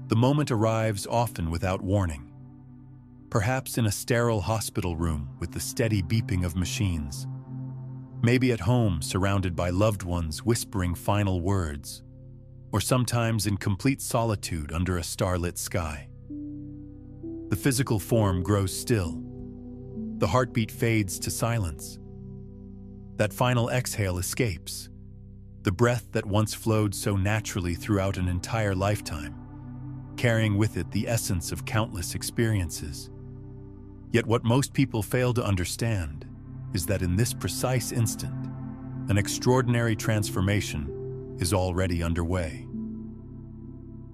The moment arrives often without warning. Perhaps in a sterile hospital room with the steady beeping of machines. Maybe at home surrounded by loved ones whispering final words. Or sometimes in complete solitude under a starlit sky. The physical form grows still. The heartbeat fades to silence. That final exhale escapes. The breath that once flowed so naturally throughout an entire lifetime, carrying with it the essence of countless experiences. Yet what most people fail to understand is that in this precise instant, an extraordinary transformation is already underway.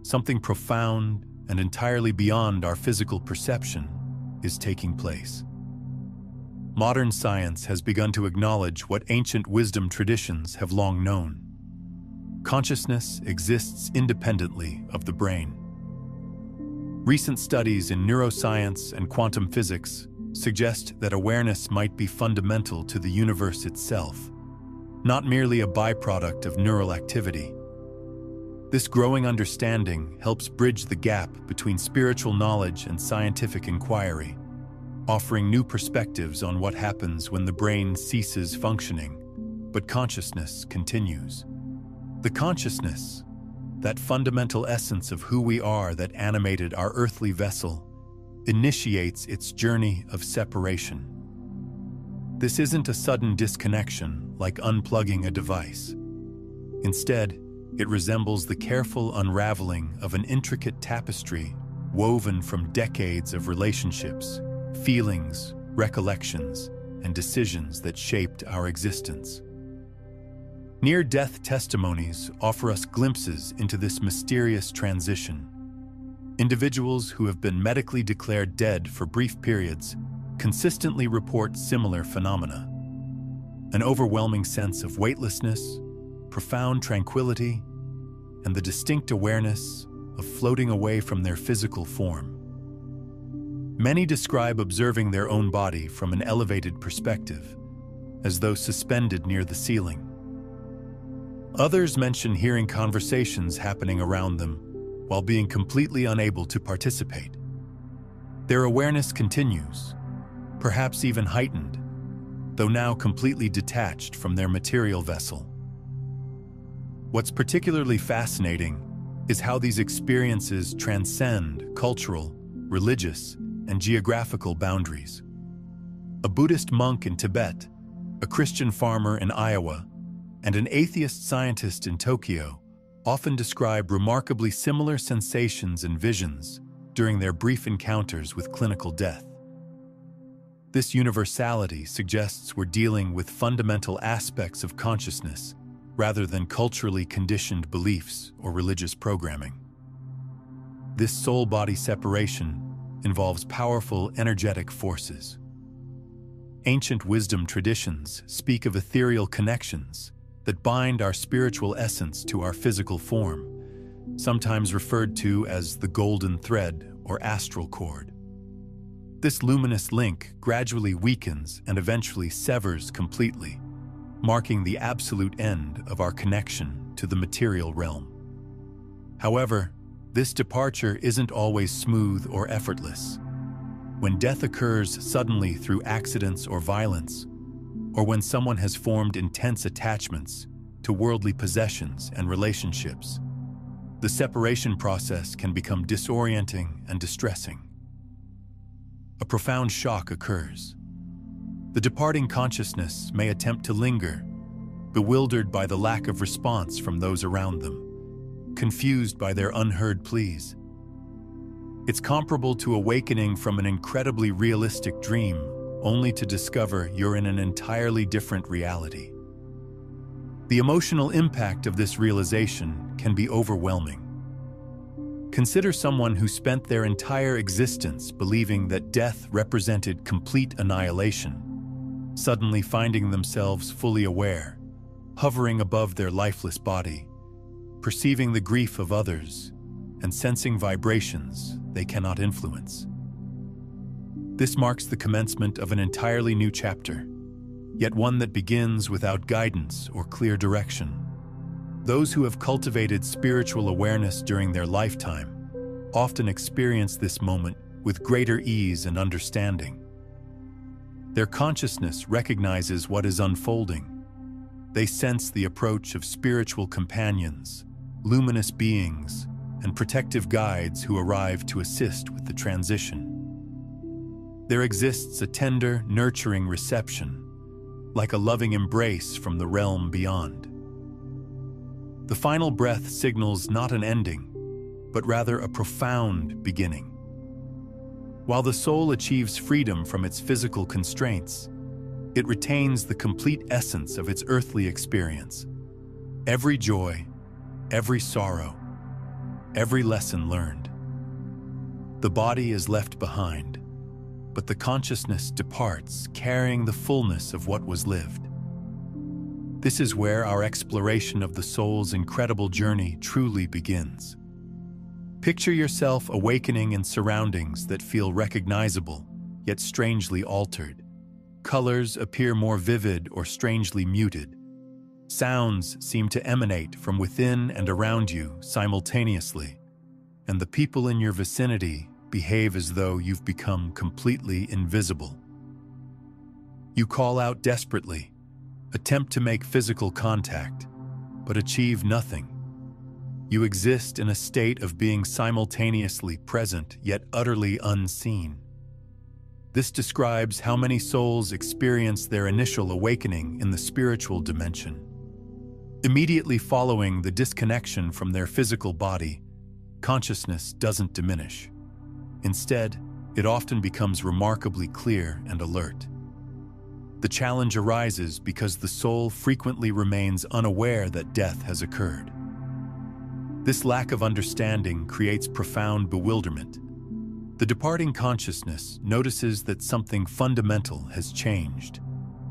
Something profound and entirely beyond our physical perception is taking place. Modern science has begun to acknowledge what ancient wisdom traditions have long known. Consciousness exists independently of the brain. Recent studies in neuroscience and quantum physics suggest that awareness might be fundamental to the universe itself, not merely a byproduct of neural activity. This growing understanding helps bridge the gap between spiritual knowledge and scientific inquiry, offering new perspectives on what happens when the brain ceases functioning, but consciousness continues. The consciousness, that fundamental essence of who we are that animated our earthly vessel, initiates its journey of separation. This isn't a sudden disconnection like unplugging a device. Instead, it resembles the careful unraveling of an intricate tapestry woven from decades of relationships, feelings, recollections, and decisions that shaped our existence. Near-death testimonies offer us glimpses into this mysterious transition. Individuals who have been medically declared dead for brief periods consistently report similar phenomena. An overwhelming sense of weightlessness, profound tranquility, and the distinct awareness of floating away from their physical form. Many describe observing their own body from an elevated perspective, as though suspended near the ceiling. Others mention hearing conversations happening around them while being completely unable to participate. Their awareness continues, perhaps even heightened, though now completely detached from their material vessel. What's particularly fascinating is how these experiences transcend cultural, religious, and geographical boundaries. A Buddhist monk in Tibet, a Christian farmer in Iowa, and an atheist scientist in Tokyo often describe remarkably similar sensations and visions during their brief encounters with clinical death. This universality suggests we're dealing with fundamental aspects of consciousness rather than culturally conditioned beliefs or religious programming. This soul-body separation involves powerful energetic forces. Ancient wisdom traditions speak of ethereal connections that bind our spiritual essence to our physical form, sometimes referred to as the golden thread or astral cord. This luminous link gradually weakens and eventually severs completely, marking the absolute end of our connection to the material realm. However, this departure isn't always smooth or effortless. When death occurs suddenly through accidents or violence, or when someone has formed intense attachments to worldly possessions and relationships, the separation process can become disorienting and distressing. A profound shock occurs. The departing consciousness may attempt to linger, bewildered by the lack of response from those around them, confused by their unheard pleas. It's comparable to awakening from an incredibly realistic dream, only to discover you're in an entirely different reality. The emotional impact of this realization can be overwhelming. Consider someone who spent their entire existence believing that death represented complete annihilation, suddenly finding themselves fully aware, hovering above their lifeless body, perceiving the grief of others, and sensing vibrations they cannot influence. This marks the commencement of an entirely new chapter, yet one that begins without guidance or clear direction. Those who have cultivated spiritual awareness during their lifetime often experience this moment with greater ease and understanding. Their consciousness recognizes what is unfolding. They sense the approach of spiritual companions, luminous beings, and protective guides who arrive to assist with the transition. There exists a tender, nurturing reception, like a loving embrace from the realm beyond. The final breath signals not an ending, but rather a profound beginning. While the soul achieves freedom from its physical constraints, it retains the complete essence of its earthly experience. Every joy, every sorrow, every lesson learned. The body is left behind, but the consciousness departs, carrying the fullness of what was lived. This is where our exploration of the soul's incredible journey truly begins. Picture yourself awakening in surroundings that feel recognizable, yet strangely altered. Colors appear more vivid or strangely muted. Sounds seem to emanate from within and around you simultaneously, and the people in your vicinity behave as though you've become completely invisible. You call out desperately, attempt to make physical contact, but achieve nothing. You exist in a state of being simultaneously present yet utterly unseen. This describes how many souls experience their initial awakening in the spiritual dimension. Immediately following the disconnection from their physical body, consciousness doesn't diminish. Instead, it often becomes remarkably clear and alert. The challenge arises because the soul frequently remains unaware that death has occurred. This lack of understanding creates profound bewilderment. The departing consciousness notices that something fundamental has changed,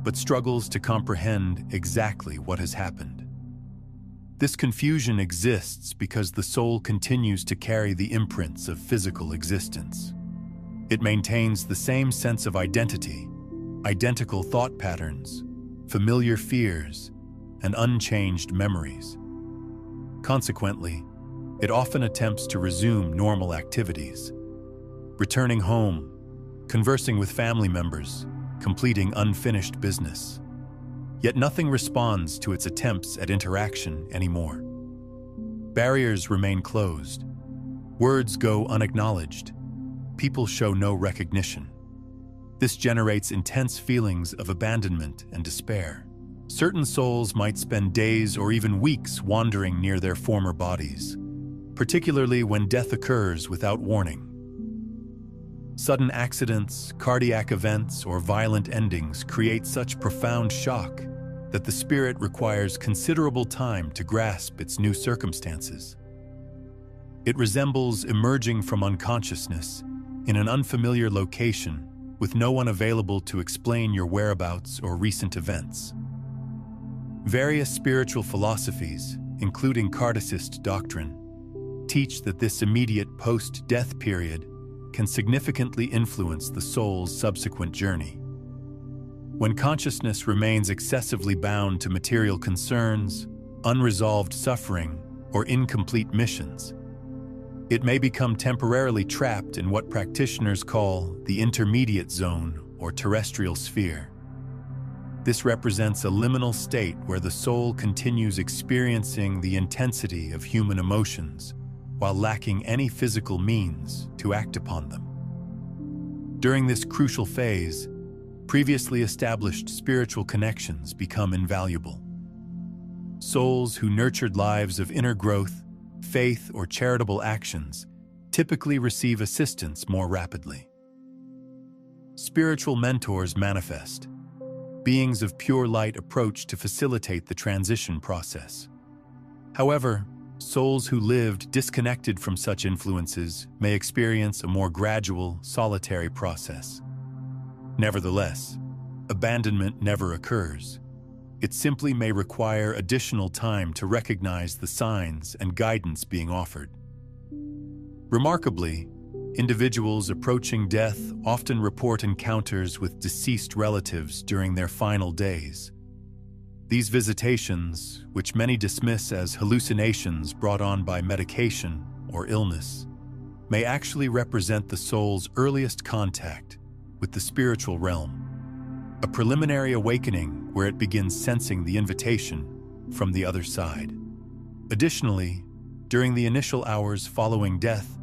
but struggles to comprehend exactly what has happened. This confusion exists because the soul continues to carry the imprints of physical existence. It maintains the same sense of identity, identical thought patterns, familiar fears, and unchanged memories. Consequently, it often attempts to resume normal activities, returning home, conversing with family members, completing unfinished business. Yet nothing responds to its attempts at interaction anymore. Barriers remain closed. Words go unacknowledged. People show no recognition. This generates intense feelings of abandonment and despair. Certain souls might spend days or even weeks wandering near their former bodies, particularly when death occurs without warning. Sudden accidents, cardiac events, or violent endings create such profound shock that the spirit requires considerable time to grasp its new circumstances. It resembles emerging from unconsciousness in an unfamiliar location with no one available to explain your whereabouts or recent events. Various spiritual philosophies, including Kardecist doctrine, teach that this immediate post-death period can significantly influence the soul's subsequent journey. When consciousness remains excessively bound to material concerns, unresolved suffering, or incomplete missions, it may become temporarily trapped in what practitioners call the intermediate zone or terrestrial sphere. This represents a liminal state where the soul continues experiencing the intensity of human emotions while lacking any physical means to act upon them. During this crucial phase, previously established spiritual connections become invaluable. Souls who nurtured lives of inner growth, faith, or charitable actions typically receive assistance more rapidly. Spiritual mentors manifest. Beings of pure light approach to facilitate the transition process. However, souls who lived disconnected from such influences may experience a more gradual, solitary process. Nevertheless, abandonment never occurs. It simply may require additional time to recognize the signs and guidance being offered. Remarkably, individuals approaching death often report encounters with deceased relatives during their final days. These visitations, which many dismiss as hallucinations brought on by medication or illness, may actually represent the soul's earliest contact with the spiritual realm, a preliminary awakening where it begins sensing the invitation from the other side. Additionally, during the initial hours following death,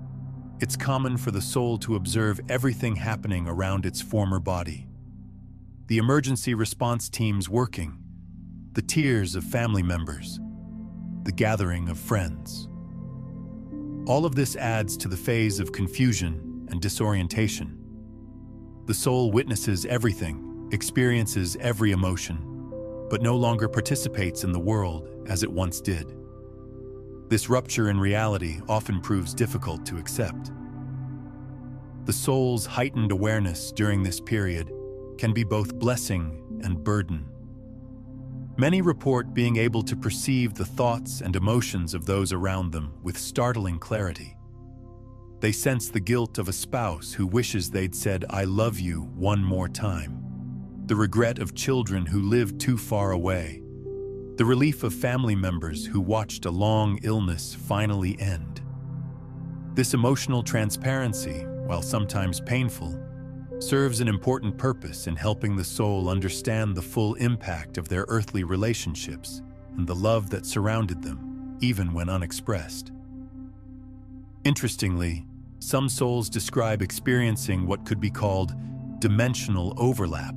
it's common for the soul to observe everything happening around its former body. The emergency response teams working, the tears of family members, the gathering of friends. All of this adds to the phase of confusion and disorientation. The soul witnesses everything, experiences every emotion, but no longer participates in the world as it once did. This rupture in reality often proves difficult to accept. The soul's heightened awareness during this period can be both blessing and burden. Many report being able to perceive the thoughts and emotions of those around them with startling clarity. They sense the guilt of a spouse who wishes they'd said, "I love you" one more time, the regret of children who lived too far away, the relief of family members who watched a long illness finally end. This emotional transparency, while sometimes painful, serves an important purpose in helping the soul understand the full impact of their earthly relationships and the love that surrounded them, even when unexpressed. Interestingly, some souls describe experiencing what could be called dimensional overlap,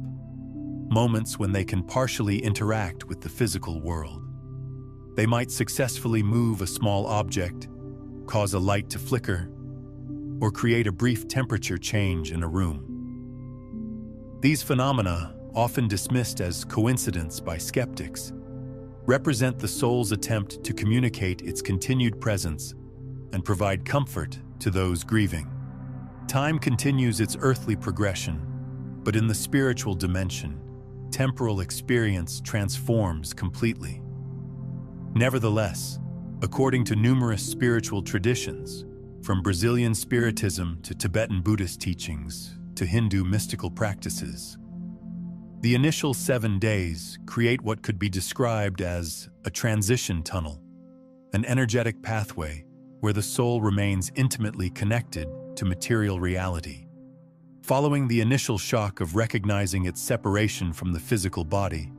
moments when they can partially interact with the physical world. They might successfully move a small object, cause a light to flicker, or create a brief temperature change in a room. These phenomena, often dismissed as coincidence by skeptics, represent the soul's attempt to communicate its continued presence and provide comfort to those grieving. Time continues its earthly progression, but in the spiritual dimension, temporal experience transforms completely. Nevertheless, according to numerous spiritual traditions, from Brazilian Spiritism to Tibetan Buddhist teachings to Hindu mystical practices, the initial 7 days create what could be described as a transition tunnel, an energetic pathway where the soul remains intimately connected to material reality. Following the initial shock of recognizing its separation from the physical body,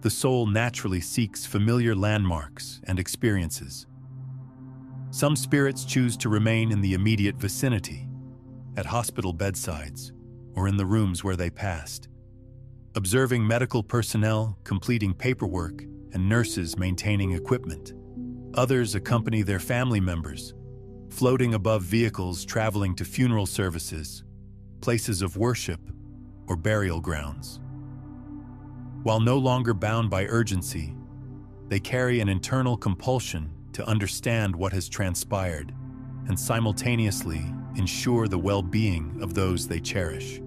the soul naturally seeks familiar landmarks and experiences. Some spirits choose to remain in the immediate vicinity, at hospital bedsides, or in the rooms where they passed, observing medical personnel completing paperwork and nurses maintaining equipment. Others accompany their family members, floating above vehicles traveling to funeral services, places of worship, or burial grounds. While no longer bound by urgency, they carry an internal compulsion to understand what has transpired and simultaneously ensure the well-being of those they cherish.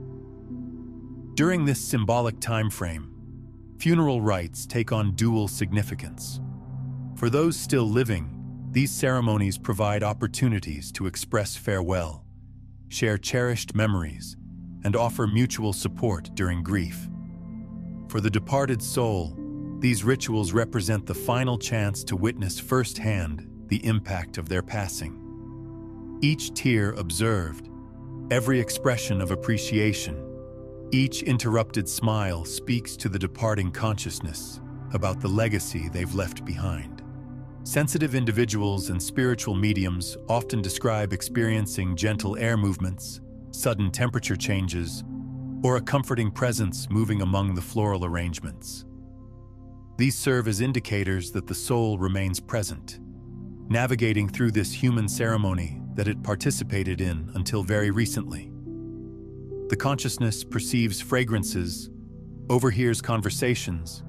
During this symbolic time frame, funeral rites take on dual significance. For those still living, these ceremonies provide opportunities to express farewell, share cherished memories, and offer mutual support during grief. For the departed soul, these rituals represent the final chance to witness firsthand the impact of their passing. Each tear observed, every expression of appreciation, each interrupted smile speaks to the departing consciousness about the legacy they've left behind. Sensitive individuals and spiritual mediums often describe experiencing gentle air movements, sudden temperature changes, or a comforting presence moving among the floral arrangements. These serve as indicators that the soul remains present, navigating through this human ceremony that it participated in until very recently. The consciousness perceives fragrances, overhears conversations,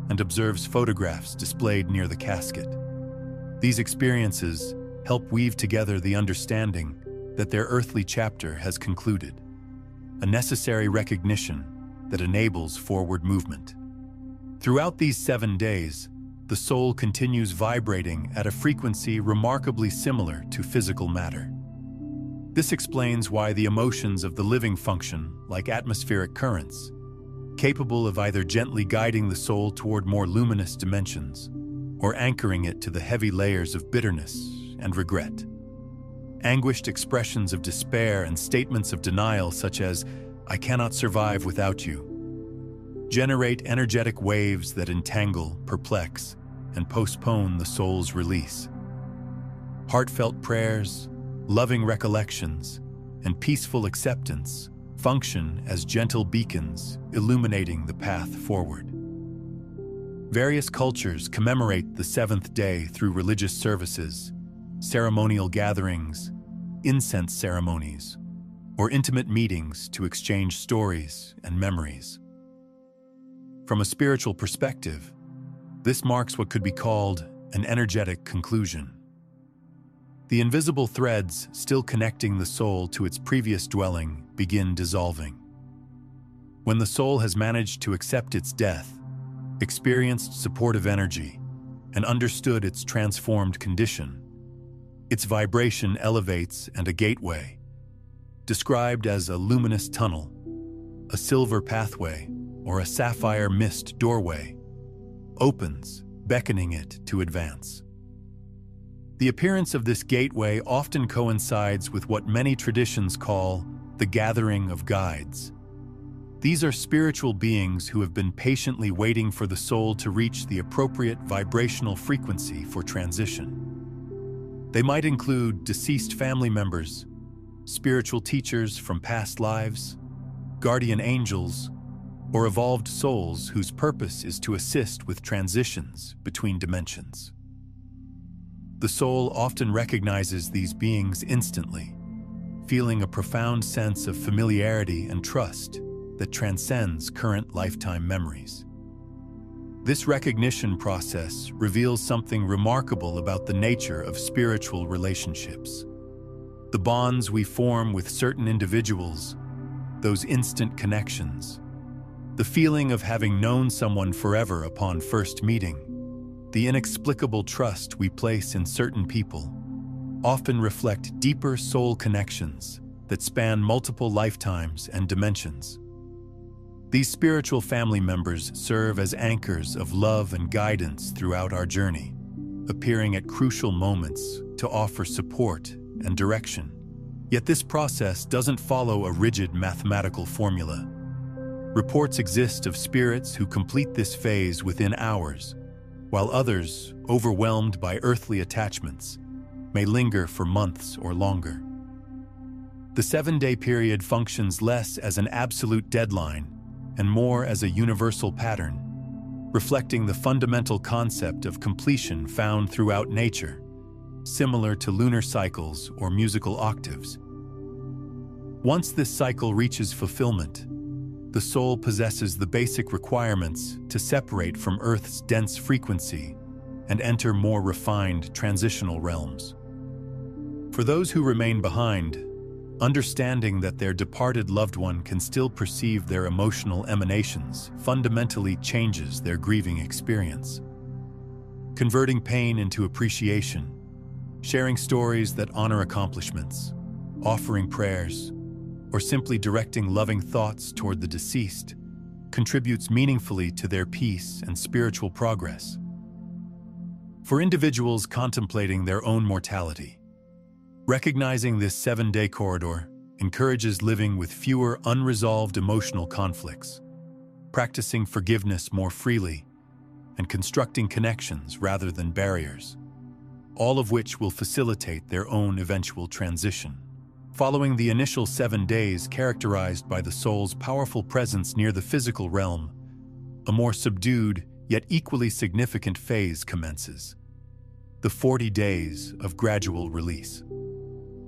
and observes photographs displayed near the casket. These experiences help weave together the understanding that their earthly chapter has concluded, a necessary recognition that enables forward movement. Throughout these 7 days, the soul continues vibrating at a frequency remarkably similar to physical matter. This explains why the emotions of the living function like atmospheric currents, capable of either gently guiding the soul toward more luminous dimensions or anchoring it to the heavy layers of bitterness and regret. Anguished expressions of despair and statements of denial such as, "I cannot survive without you," generate energetic waves that entangle, perplex, and postpone the soul's release. Heartfelt prayers, loving recollections, and peaceful acceptance function as gentle beacons illuminating the path forward. Various cultures commemorate the seventh day through religious services, ceremonial gatherings, incense ceremonies, or intimate meetings to exchange stories and memories. From a spiritual perspective, this marks what could be called an energetic conclusion. The invisible threads still connecting the soul to its previous dwelling begin dissolving. When the soul has managed to accept its death, experienced supportive energy, and understood its transformed condition, its vibration elevates and a gateway, described as a luminous tunnel, a silver pathway, or a sapphire mist doorway, opens, beckoning it to advance. The appearance of this gateway often coincides with what many traditions call the gathering of guides. These are spiritual beings who have been patiently waiting for the soul to reach the appropriate vibrational frequency for transition. They might include deceased family members, spiritual teachers from past lives, guardian angels, or evolved souls whose purpose is to assist with transitions between dimensions. The soul often recognizes these beings instantly, feeling a profound sense of familiarity and trust that transcends current lifetime memories. This recognition process reveals something remarkable about the nature of spiritual relationships. The bonds we form with certain individuals, those instant connections, the feeling of having known someone forever upon first meeting, the inexplicable trust we place in certain people, often reflect deeper soul connections that span multiple lifetimes and dimensions. These spiritual family members serve as anchors of love and guidance throughout our journey, appearing at crucial moments to offer support and direction. Yet this process doesn't follow a rigid mathematical formula. Reports exist of spirits who complete this phase within hours, while others, overwhelmed by earthly attachments, may linger for months or longer. The 7-day period functions less as an absolute deadline and more as a universal pattern, reflecting the fundamental concept of completion found throughout nature, similar to lunar cycles or musical octaves. Once this cycle reaches fulfillment, the soul possesses the basic requirements to separate from Earth's dense frequency and enter more refined transitional realms. For those who remain behind, understanding that their departed loved one can still perceive their emotional emanations fundamentally changes their grieving experience. Converting pain into appreciation, sharing stories that honor accomplishments, offering prayers, or simply directing loving thoughts toward the deceased contributes meaningfully to their peace and spiritual progress. For individuals contemplating their own mortality, recognizing this 7-day corridor encourages living with fewer unresolved emotional conflicts, practicing forgiveness more freely, and constructing connections rather than barriers, all of which will facilitate their own eventual transition. Following the initial 7 days characterized by the soul's powerful presence near the physical realm, a more subdued yet equally significant phase commences: the 40 days of gradual release.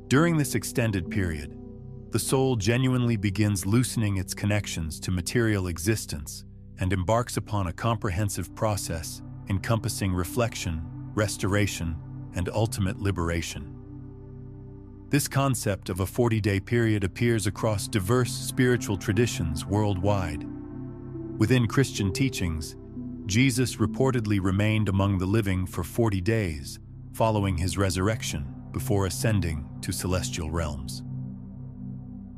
During this extended period, the soul genuinely begins loosening its connections to material existence and embarks upon a comprehensive process encompassing reflection, restoration, and ultimate liberation. This concept of a 40-day period appears across diverse spiritual traditions worldwide. Within Christian teachings, Jesus reportedly remained among the living for 40 days following his resurrection before ascending to celestial realms.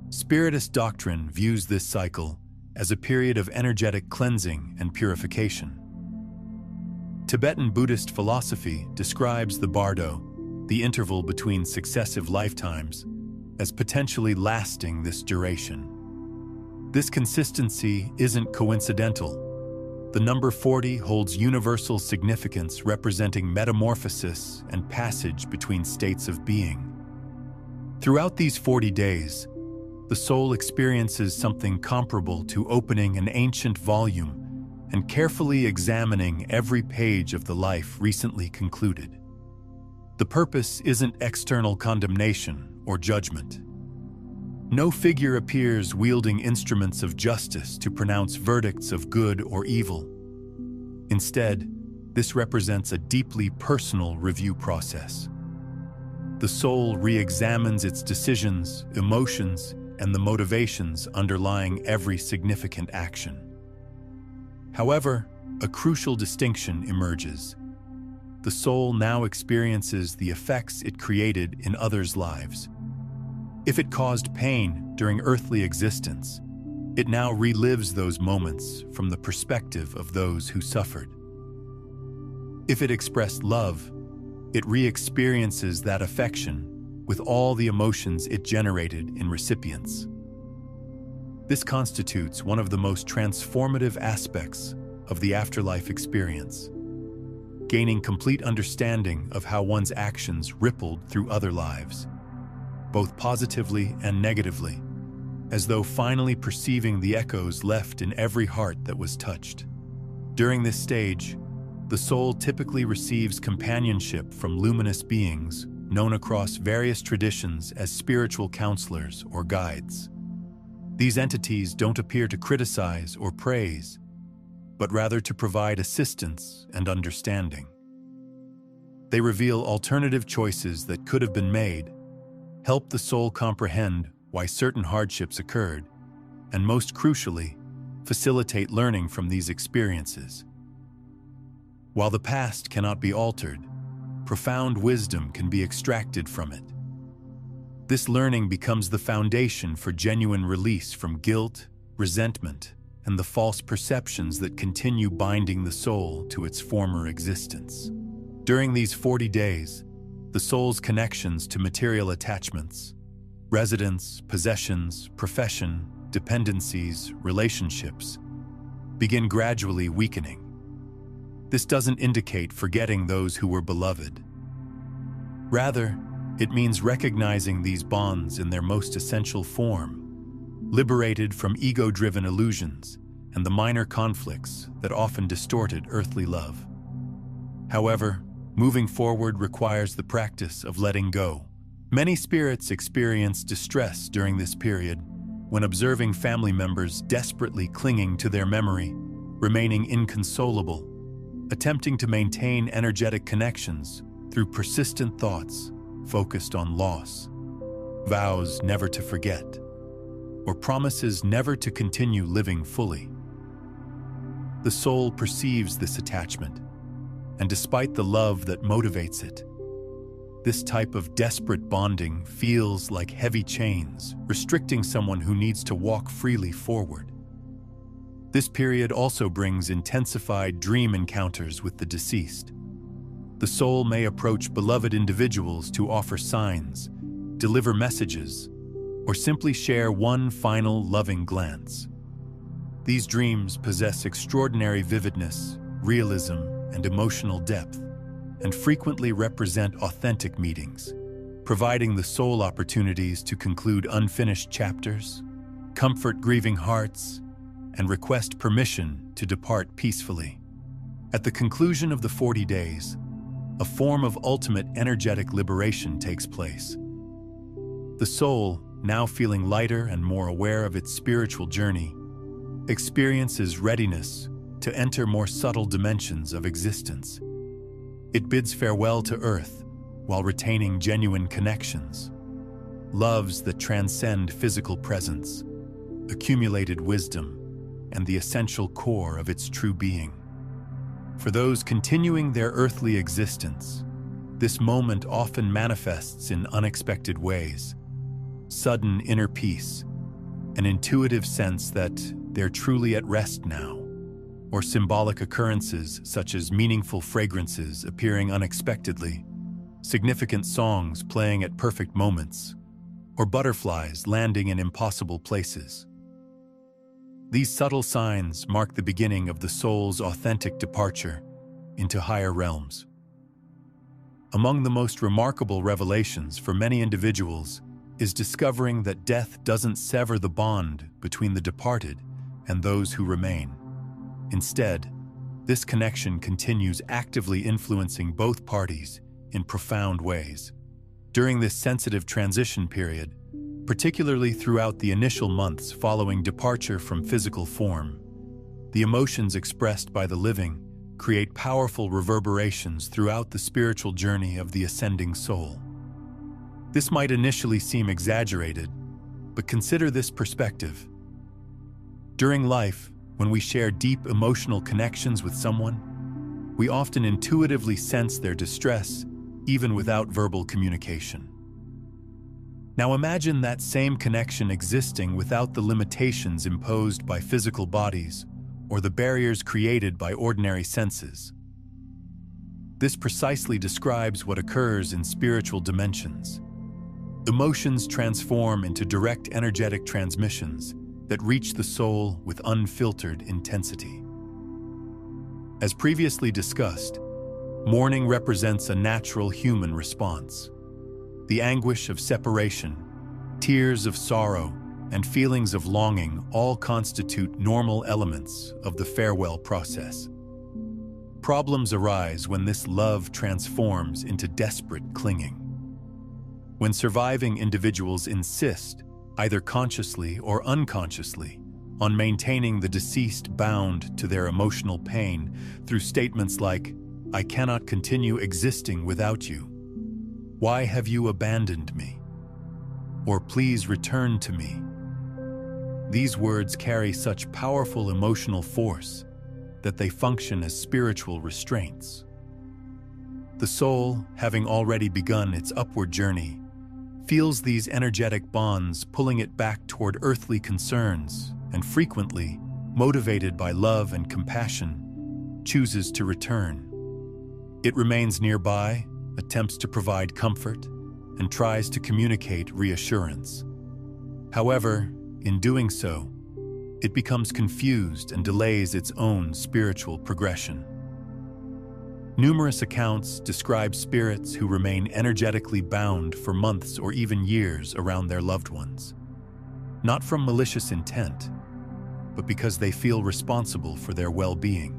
Spiritist doctrine views this cycle as a period of energetic cleansing and purification. Tibetan Buddhist philosophy describes the bardo, the interval between successive lifetimes, as potentially lasting this duration. This consistency isn't coincidental. The number 40 holds universal significance, representing metamorphosis and passage between states of being. Throughout these 40 days, the soul experiences something comparable to opening an ancient volume and carefully examining every page of the life recently concluded. The purpose isn't external condemnation or judgment. No figure appears wielding instruments of justice to pronounce verdicts of good or evil. Instead, this represents a deeply personal review process. The soul re-examines its decisions, emotions, and the motivations underlying every significant action. However, a crucial distinction emerges. The soul now experiences the effects it created in others' lives. If it caused pain during earthly existence, it now relives those moments from the perspective of those who suffered. If it expressed love, it re-experiences that affection with all the emotions it generated in recipients. This constitutes one of the most transformative aspects of the afterlife experience, gaining complete understanding of how one's actions rippled through other lives, both positively and negatively, as though finally perceiving the echoes left in every heart that was touched. During this stage, the soul typically receives companionship from luminous beings known across various traditions as spiritual counselors or guides. These entities don't appear to criticize or praise, but rather to provide assistance and understanding. They reveal alternative choices that could have been made, help the soul comprehend why certain hardships occurred, and most crucially, facilitate learning from these experiences. While the past cannot be altered, profound wisdom can be extracted from it. This learning becomes the foundation for genuine release from guilt, resentment, and the false perceptions that continue binding the soul to its former existence. During these 40 days, the soul's connections to material attachments, residence, possessions, profession, dependencies, relationships, begin gradually weakening. This doesn't indicate forgetting those who were beloved. Rather, it means recognizing these bonds in their most essential form, liberated from ego-driven illusions and the minor conflicts that often distorted earthly love. However, moving forward requires the practice of letting go. Many spirits experience distress during this period when observing family members desperately clinging to their memory, remaining inconsolable, attempting to maintain energetic connections through persistent thoughts focused on loss, vows never to forget, or promises never to continue living fully. The soul perceives this attachment, and despite the love that motivates it, this type of desperate bonding feels like heavy chains, restricting someone who needs to walk freely forward. This period also brings intensified dream encounters with the deceased. The soul may approach beloved individuals to offer signs, deliver messages, or simply share one final loving glance. These dreams possess extraordinary vividness, realism, and emotional depth, and frequently represent authentic meetings, providing the soul opportunities to conclude unfinished chapters, comfort grieving hearts, and request permission to depart peacefully. At the conclusion of the 40 days, a form of ultimate energetic liberation takes place. The soul, now feeling lighter and more aware of its spiritual journey, experiences readiness to enter more subtle dimensions of existence. It bids farewell to earth while retaining genuine connections, loves that transcend physical presence, accumulated wisdom, and the essential core of its true being. For those continuing their earthly existence, this moment often manifests in unexpected ways: sudden inner peace, an intuitive sense that they're truly at rest now, or symbolic occurrences such as meaningful fragrances appearing unexpectedly, significant songs playing at perfect moments, or butterflies landing in impossible places. These subtle signs mark the beginning of the soul's authentic departure into higher realms. Among the most remarkable revelations for many individuals is discovering that death doesn't sever the bond between the departed and those who remain. Instead, this connection continues actively influencing both parties in profound ways. During this sensitive transition period, particularly throughout the initial months following departure from physical form, the emotions expressed by the living create powerful reverberations throughout the spiritual journey of the ascending soul. This might initially seem exaggerated, but consider this perspective. During life, when we share deep emotional connections with someone, we often intuitively sense their distress, even without verbal communication. Now imagine that same connection existing without the limitations imposed by physical bodies or the barriers created by ordinary senses. This precisely describes what occurs in spiritual dimensions. Emotions transform into direct energetic transmissions that reach the soul with unfiltered intensity. As previously discussed, mourning represents a natural human response. The anguish of separation, tears of sorrow, and feelings of longing all constitute normal elements of the farewell process. Problems arise when this love transforms into desperate clinging. When surviving individuals insist, either consciously or unconsciously, on maintaining the deceased bound to their emotional pain through statements like, "I cannot continue existing without you," "Why have you abandoned me?" or "Please return to me." These words carry such powerful emotional force that they function as spiritual restraints. The soul, having already begun its upward journey, feels these energetic bonds pulling it back toward earthly concerns and frequently, motivated by love and compassion, chooses to return. It remains nearby, attempts to provide comfort, and tries to communicate reassurance. However, in doing so, it becomes confused and delays its own spiritual progression. Numerous accounts describe spirits who remain energetically bound for months or even years around their loved ones, not from malicious intent, but because they feel responsible for their well-being.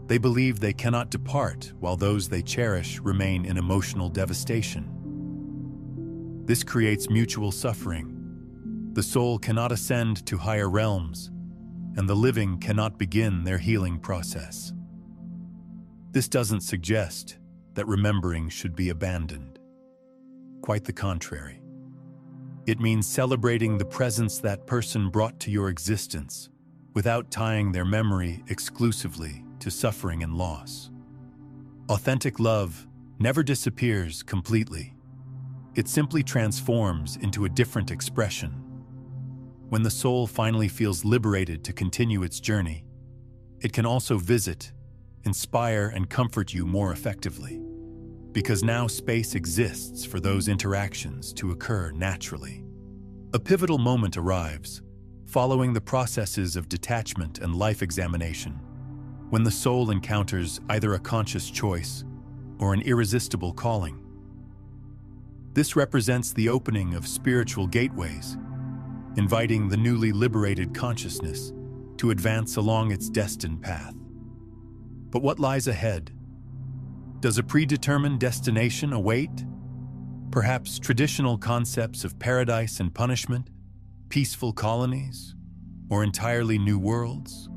They believe they cannot depart while those they cherish remain in emotional devastation. This creates mutual suffering. The soul cannot ascend to higher realms, and the living cannot begin their healing process. This doesn't suggest that remembering should be abandoned. Quite the contrary. It means celebrating the presence that person brought to your existence without tying their memory exclusively to suffering and loss. Authentic love never disappears completely. It simply transforms into a different expression. When the soul finally feels liberated to continue its journey, it can also visit, inspire, and comfort you more effectively, because now space exists for those interactions to occur naturally. A pivotal moment arrives, following the processes of detachment and life examination, when the soul encounters either a conscious choice or an irresistible calling. This represents the opening of spiritual gateways, inviting the newly liberated consciousness to advance along its destined path. But what lies ahead? Does a predetermined destination await? Perhaps traditional concepts of paradise and punishment, peaceful colonies, or entirely new worlds?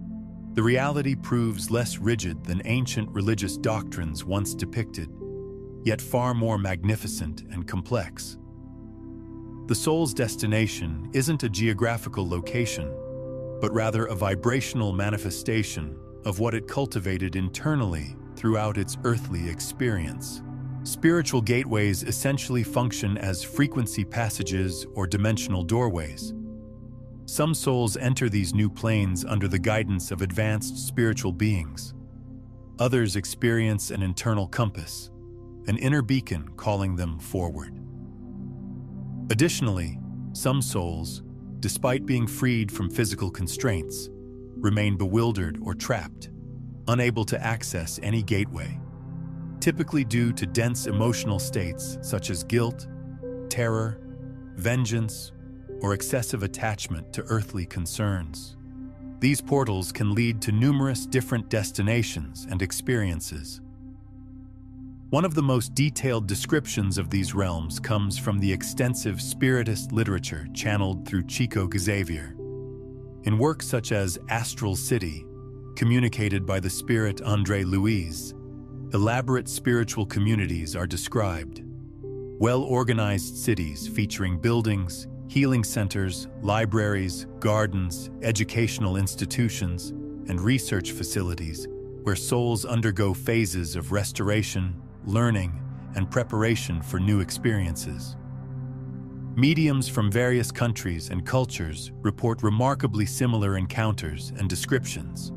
The reality proves less rigid than ancient religious doctrines once depicted, yet far more magnificent and complex. The soul's destination isn't a geographical location, but rather a vibrational manifestation of what it cultivated internally throughout its earthly experience. Spiritual gateways essentially function as frequency passages or dimensional doorways. Some souls enter these new planes under the guidance of advanced spiritual beings. Others experience an internal compass, an inner beacon calling them forward. Additionally, some souls, despite being freed from physical constraints, remain bewildered or trapped, unable to access any gateway, typically due to dense emotional states such as guilt, terror, vengeance, or excessive attachment to earthly concerns. These portals can lead to numerous different destinations and experiences. One of the most detailed descriptions of these realms comes from the extensive spiritist literature channeled through Chico Xavier. In works such as Astral City, communicated by the spirit André Louise, elaborate spiritual communities are described. Well-organized cities featuring buildings, healing centers, libraries, gardens, educational institutions, and research facilities where souls undergo phases of restoration, learning, and preparation for new experiences. Mediums from various countries and cultures report remarkably similar encounters and descriptions.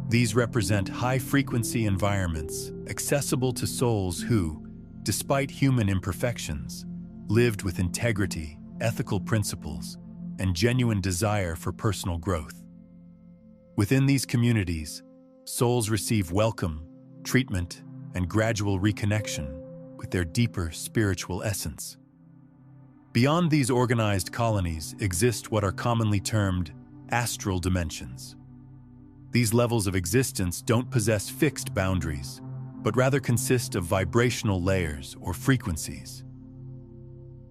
These represent high-frequency environments accessible to souls who, despite human imperfections, lived with integrity, ethical principles, and genuine desire for personal growth. Within these communities, souls receive welcome, treatment, and gradual reconnection with their deeper spiritual essence. Beyond these organized colonies exist what are commonly termed astral dimensions. These levels of existence don't possess fixed boundaries, but rather consist of vibrational layers or frequencies.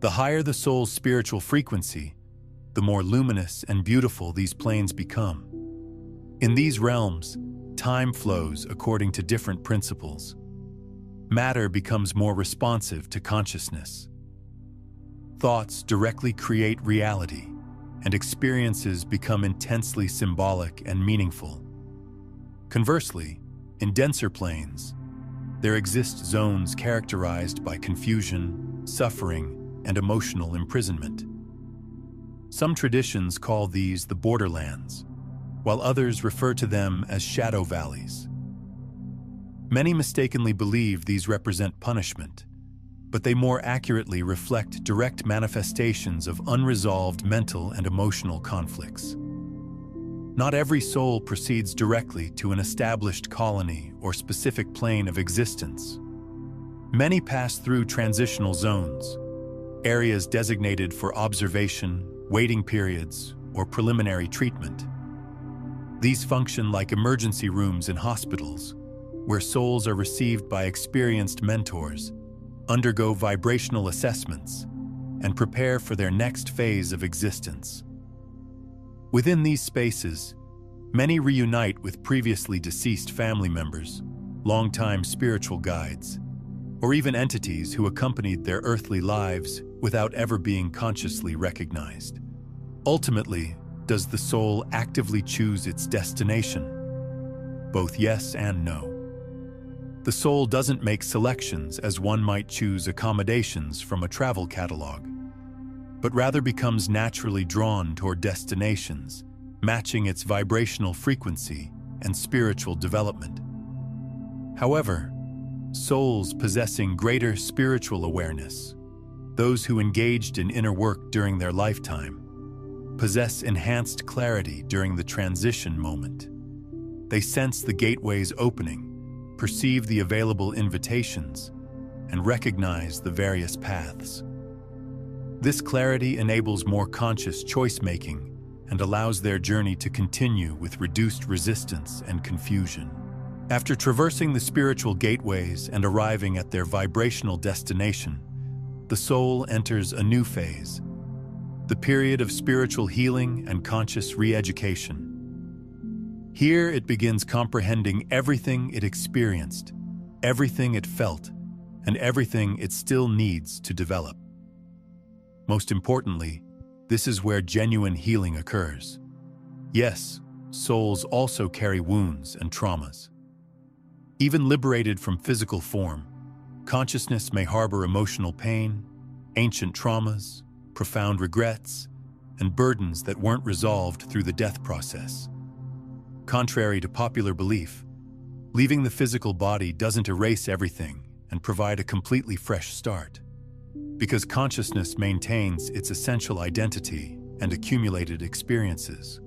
The higher the soul's spiritual frequency, the more luminous and beautiful these planes become. In these realms, time flows according to different principles. Matter becomes more responsive to consciousness. Thoughts directly create reality, and experiences become intensely symbolic and meaningful. Conversely, in denser planes, there exist zones characterized by confusion, suffering, and emotional imprisonment. Some traditions call these the borderlands, while others refer to them as shadow valleys. Many mistakenly believe these represent punishment, but they more accurately reflect direct manifestations of unresolved mental and emotional conflicts. Not every soul proceeds directly to an established colony or specific plane of existence. Many pass through transitional zones, areas designated for observation, waiting periods, or preliminary treatment. These function like emergency rooms in hospitals, where souls are received by experienced mentors, undergo vibrational assessments, and prepare for their next phase of existence. Within these spaces, many reunite with previously deceased family members, longtime spiritual guides, or even entities who accompanied their earthly lives without ever being consciously recognized. Ultimately, does the soul actively choose its destination? Both yes and no. The soul doesn't make selections as one might choose accommodations from a travel catalog, but rather becomes naturally drawn toward destinations, matching its vibrational frequency and spiritual development. However, souls possessing greater spiritual awareness, those who engaged in inner work during their lifetime, possess enhanced clarity during the transition moment. They sense the gateways opening, perceive the available invitations, and recognize the various paths. This clarity enables more conscious choice-making and allows their journey to continue with reduced resistance and confusion. After traversing the spiritual gateways and arriving at their vibrational destination, the soul enters a new phase, the period of spiritual healing and conscious re-education. Here it begins comprehending everything it experienced, everything it felt, and everything it still needs to develop. Most importantly, this is where genuine healing occurs. Yes, souls also carry wounds and traumas. Even liberated from physical form, consciousness may harbor emotional pain, ancient traumas, profound regrets, and burdens that weren't resolved through the death process. Contrary to popular belief, leaving the physical body doesn't erase everything, and provide a completely fresh start. Because consciousness maintains its essential identity and accumulated experiences.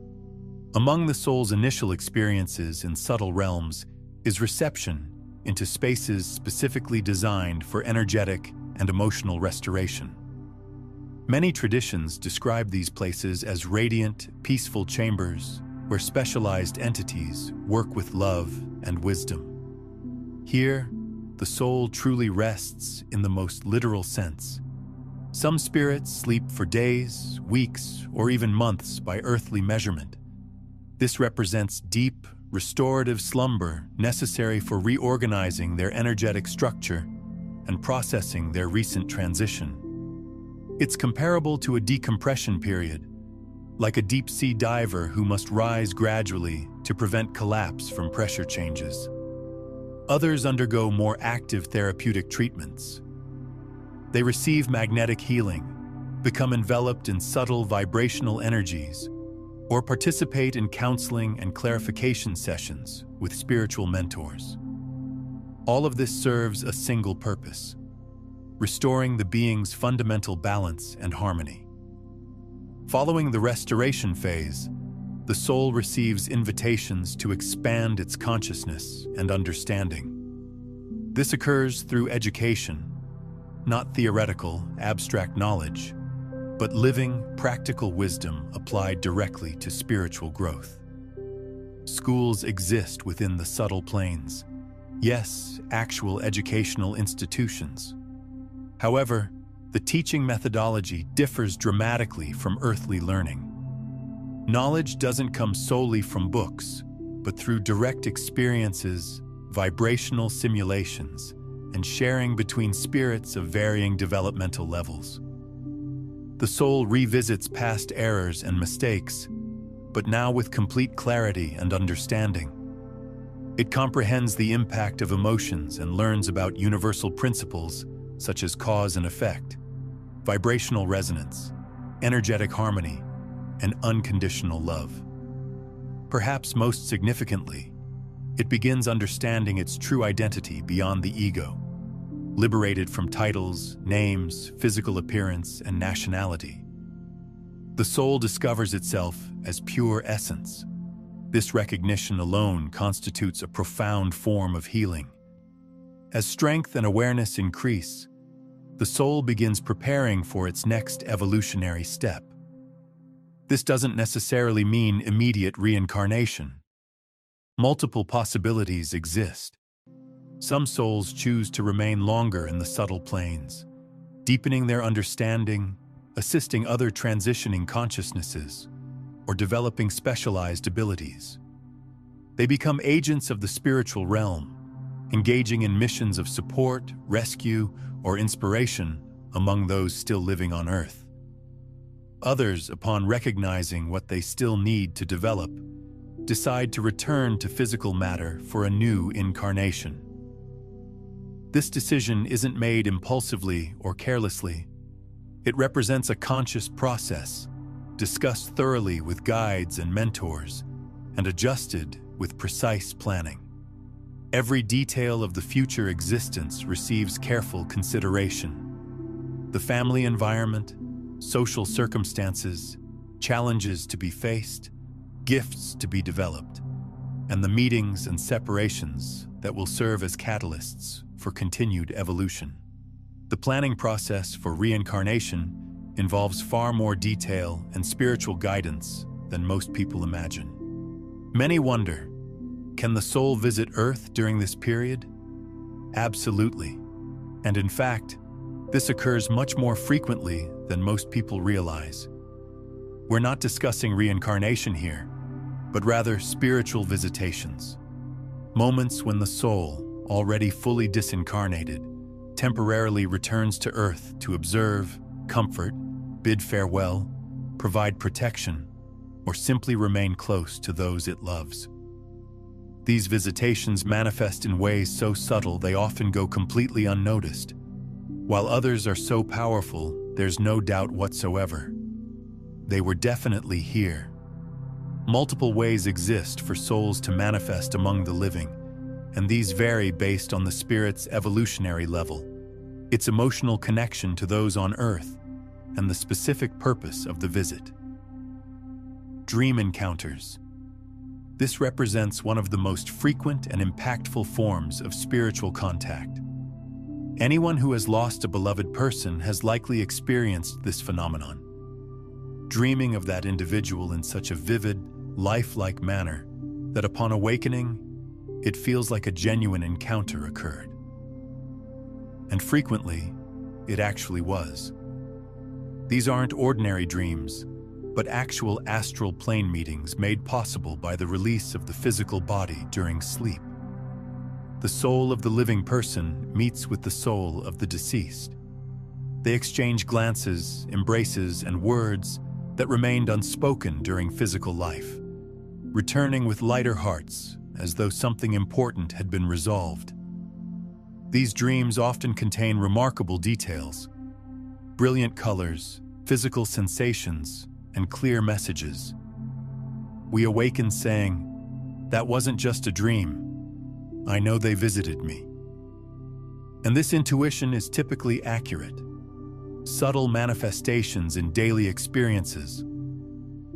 Among the soul's initial experiences in subtle realms is reception into spaces specifically designed for energetic and emotional restoration. Many traditions describe these places as radiant, peaceful chambers where specialized entities work with love and wisdom. Here, the soul truly rests in the most literal sense. Some spirits sleep for days, weeks, or even months by earthly measurement. This represents deep, restorative slumber necessary for reorganizing their energetic structure and processing their recent transition. It's comparable to a decompression period, like a deep-sea diver who must rise gradually to prevent collapse from pressure changes. Others undergo more active therapeutic treatments. They receive magnetic healing, become enveloped in subtle vibrational energies, or participate in counseling and clarification sessions with spiritual mentors. All of this serves a single purpose: restoring the being's fundamental balance and harmony. Following the restoration phase, the soul receives invitations to expand its consciousness and understanding. This occurs through education, not theoretical, abstract knowledge, but living, practical wisdom applied directly to spiritual growth. Schools exist within the subtle planes. Yes, actual educational institutions. However, the teaching methodology differs dramatically from earthly learning. Knowledge doesn't come solely from books, but through direct experiences, vibrational simulations, and sharing between spirits of varying developmental levels. The soul revisits past errors and mistakes, but now with complete clarity and understanding. It comprehends the impact of emotions and learns about universal principles such as cause and effect, vibrational resonance, energetic harmony, and unconditional love. Perhaps most significantly, it begins understanding its true identity beyond the ego, liberated from titles, names, physical appearance, and nationality. The soul discovers itself as pure essence. This recognition alone constitutes a profound form of healing. As strength and awareness increase, the soul begins preparing for its next evolutionary step. This doesn't necessarily mean immediate reincarnation. Multiple possibilities exist. Some souls choose to remain longer in the subtle planes, deepening their understanding, assisting other transitioning consciousnesses, or developing specialized abilities. They become agents of the spiritual realm, engaging in missions of support, rescue, or inspiration among those still living on Earth. Others, upon recognizing what they still need to develop, decide to return to physical matter for a new incarnation. This decision isn't made impulsively or carelessly. It represents a conscious process, discussed thoroughly with guides and mentors, and adjusted with precise planning. Every detail of the future existence receives careful consideration. The family environment, social circumstances, challenges to be faced, gifts to be developed, and the meetings and separations that will serve as catalysts for continued evolution. The planning process for reincarnation involves far more detail and spiritual guidance than most people imagine. Many wonder, can the soul visit Earth during this period? Absolutely. And in fact, this occurs much more frequently than most people realize. We're not discussing reincarnation here, but rather spiritual visitations. Moments when the soul, already fully disincarnated, temporarily returns to Earth to observe, comfort, bid farewell, provide protection, or simply remain close to those it loves. These visitations manifest in ways so subtle they often go completely unnoticed, while others are so powerful there's no doubt whatsoever. They were definitely here. Multiple ways exist for souls to manifest among the living, and these vary based on the spirit's evolutionary level, its emotional connection to those on Earth, and the specific purpose of the visit. Dream encounters. This represents one of the most frequent and impactful forms of spiritual contact. Anyone who has lost a beloved person has likely experienced this phenomenon, dreaming of that individual in such a vivid, lifelike manner that upon awakening, it feels like a genuine encounter occurred. And frequently, it actually was. These aren't ordinary dreams, but actual astral plane meetings made possible by the release of the physical body during sleep. The soul of the living person meets with the soul of the deceased. They exchange glances, embraces, and words that remained unspoken during physical life, returning with lighter hearts as though something important had been resolved. These dreams often contain remarkable details, brilliant colors, physical sensations, and clear messages. We awaken saying, "That wasn't just a dream. I know they visited me." And this intuition is typically accurate. Subtle manifestations in daily experiences.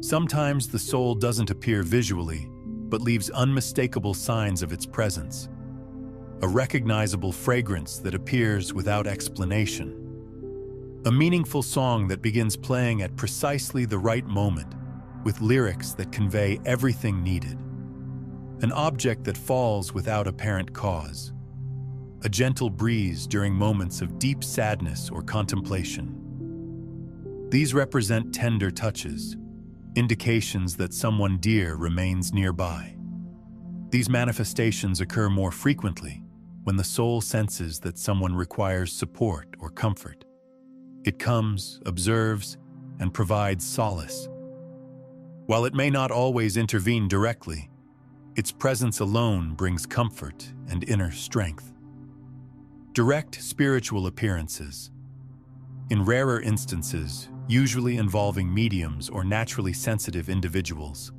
Sometimes the soul doesn't appear visually, but leaves unmistakable signs of its presence. A recognizable fragrance that appears without explanation. A meaningful song that begins playing at precisely the right moment, with lyrics that convey everything needed. An object that falls without apparent cause. A gentle breeze during moments of deep sadness or contemplation. These represent tender touches, indications that someone dear remains nearby. These manifestations occur more frequently when the soul senses that someone requires support or comfort. It comes, observes, and provides solace. While it may not always intervene directly, its presence alone brings comfort and inner strength. Direct spiritual appearances. In rarer instances, usually involving mediums or naturally sensitive individuals,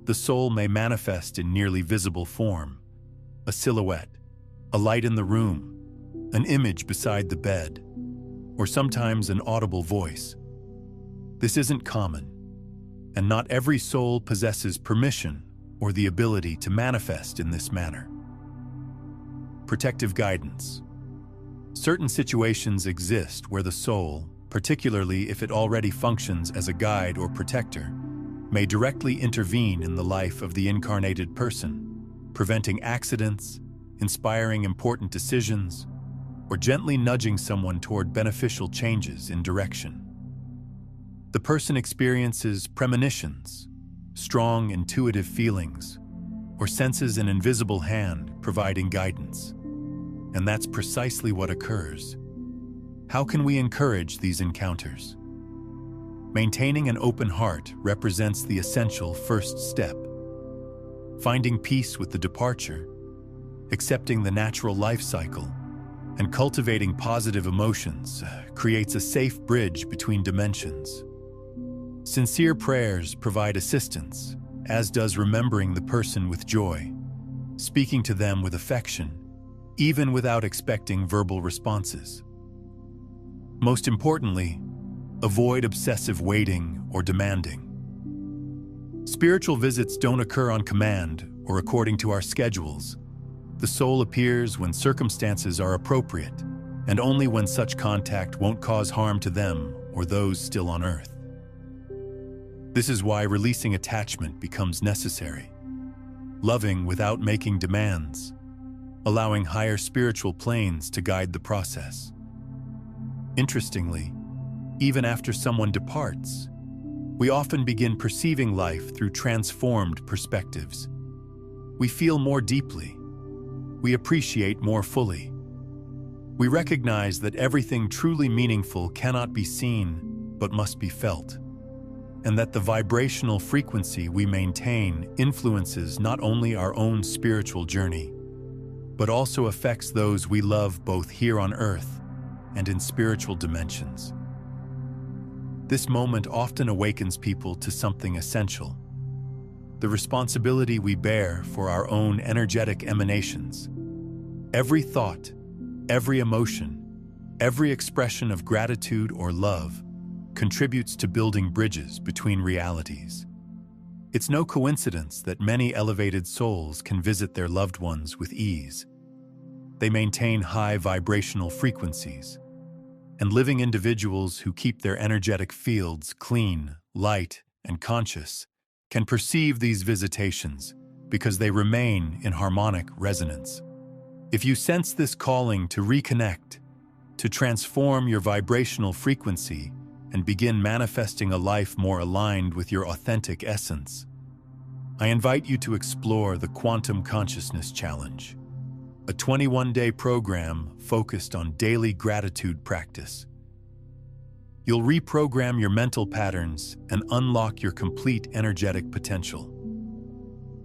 the soul may manifest in nearly visible form, a silhouette, a light in the room, an image beside the bed, or sometimes an audible voice. This isn't common, and not every soul possesses permission or the ability to manifest in this manner. Protective guidance. Certain situations exist where the soul, particularly if it already functions as a guide or protector, may directly intervene in the life of the incarnated person, preventing accidents, inspiring important decisions, or gently nudging someone toward beneficial changes in direction. The person experiences premonitions, strong intuitive feelings, or senses an invisible hand providing guidance. And that's precisely what occurs. How can we encourage these encounters? Maintaining an open heart represents the essential first step. Finding peace with the departure, accepting the natural life cycle, and cultivating positive emotions creates a safe bridge between dimensions. Sincere prayers provide assistance, as does remembering the person with joy, speaking to them with affection, even without expecting verbal responses. Most importantly, avoid obsessive waiting or demanding. Spiritual visits don't occur on command or according to our schedules. The soul appears when circumstances are appropriate, and only when such contact won't cause harm to them or those still on Earth. This is why releasing attachment becomes necessary. Loving without making demands, allowing higher spiritual planes to guide the process. Interestingly, even after someone departs, we often begin perceiving life through transformed perspectives. We feel more deeply. We appreciate more fully. We recognize that everything truly meaningful cannot be seen, but must be felt, and that the vibrational frequency we maintain influences not only our own spiritual journey, but also affects those we love both here on Earth and in spiritual dimensions. This moment often awakens people to something essential. the responsibility we bear for our own energetic emanations. Every thought, every emotion, every expression of gratitude or love contributes to building bridges between realities. It's no coincidence that many elevated souls can visit their loved ones with ease. They maintain high vibrational frequencies, and living individuals who keep their energetic fields clean, light, and conscious can perceive these visitations because they remain in harmonic resonance. If you sense this calling to reconnect, to transform your vibrational frequency and begin manifesting a life more aligned with your authentic essence, I invite you to explore the Quantum Consciousness Challenge, a 21-day program focused on daily gratitude practice. You'll reprogram your mental patterns and unlock your complete energetic potential.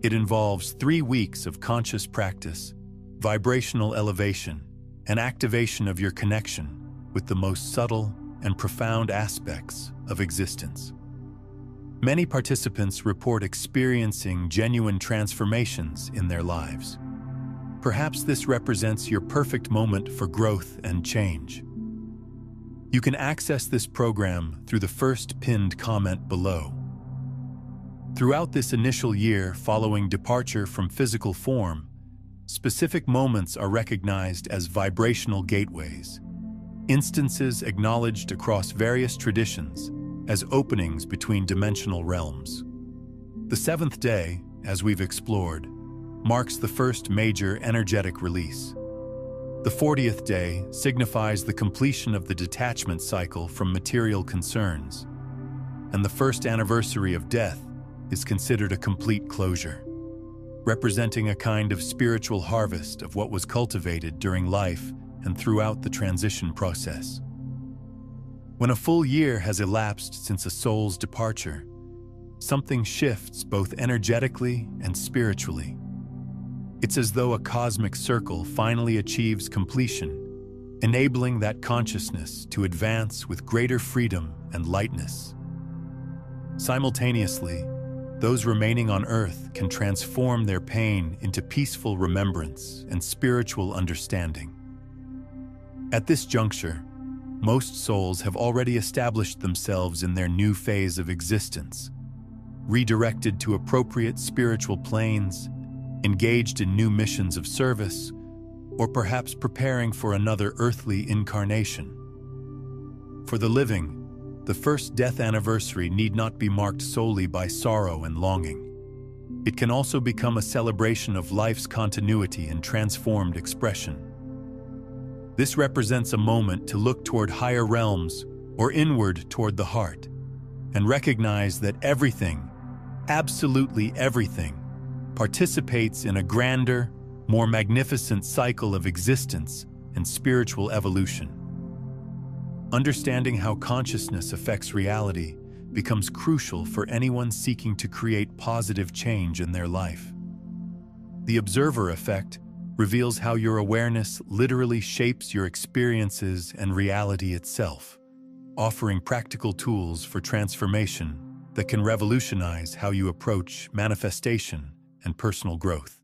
It involves 3 weeks of conscious practice, vibrational elevation, and activation of your connection with the most subtle and profound aspects of existence. Many participants report experiencing genuine transformations in their lives. Perhaps this represents your perfect moment for growth and change. You can access this program through the first pinned comment below. Throughout this initial year following departure from physical form, specific moments are recognized as vibrational gateways, instances acknowledged across various traditions as openings between dimensional realms. The 7th day, as we've explored, marks the first major energetic release. The 40th day signifies the completion of the detachment cycle from material concerns, and the first anniversary of death is considered a complete closure, representing a kind of spiritual harvest of what was cultivated during life and throughout the transition process. When a full year has elapsed since a soul's departure, something shifts both energetically and spiritually. It's as though a cosmic circle finally achieves completion, enabling that consciousness to advance with greater freedom and lightness. Simultaneously, those remaining on Earth can transform their pain into peaceful remembrance and spiritual understanding. At this juncture, most souls have already established themselves in their new phase of existence, redirected to appropriate spiritual planes, engaged in new missions of service, or perhaps preparing for another earthly incarnation. For the living, the first death anniversary need not be marked solely by sorrow and longing. It can also become a celebration of life's continuity and transformed expression. This represents a moment to look toward higher realms or inward toward the heart, and recognize that everything, absolutely everything, participates in a grander, more magnificent cycle of existence and spiritual evolution. Understanding how consciousness affects reality becomes crucial for anyone seeking to create positive change in their life. The observer effect reveals how your awareness literally shapes your experiences and reality itself, offering practical tools for transformation that can revolutionize how you approach manifestation and personal growth.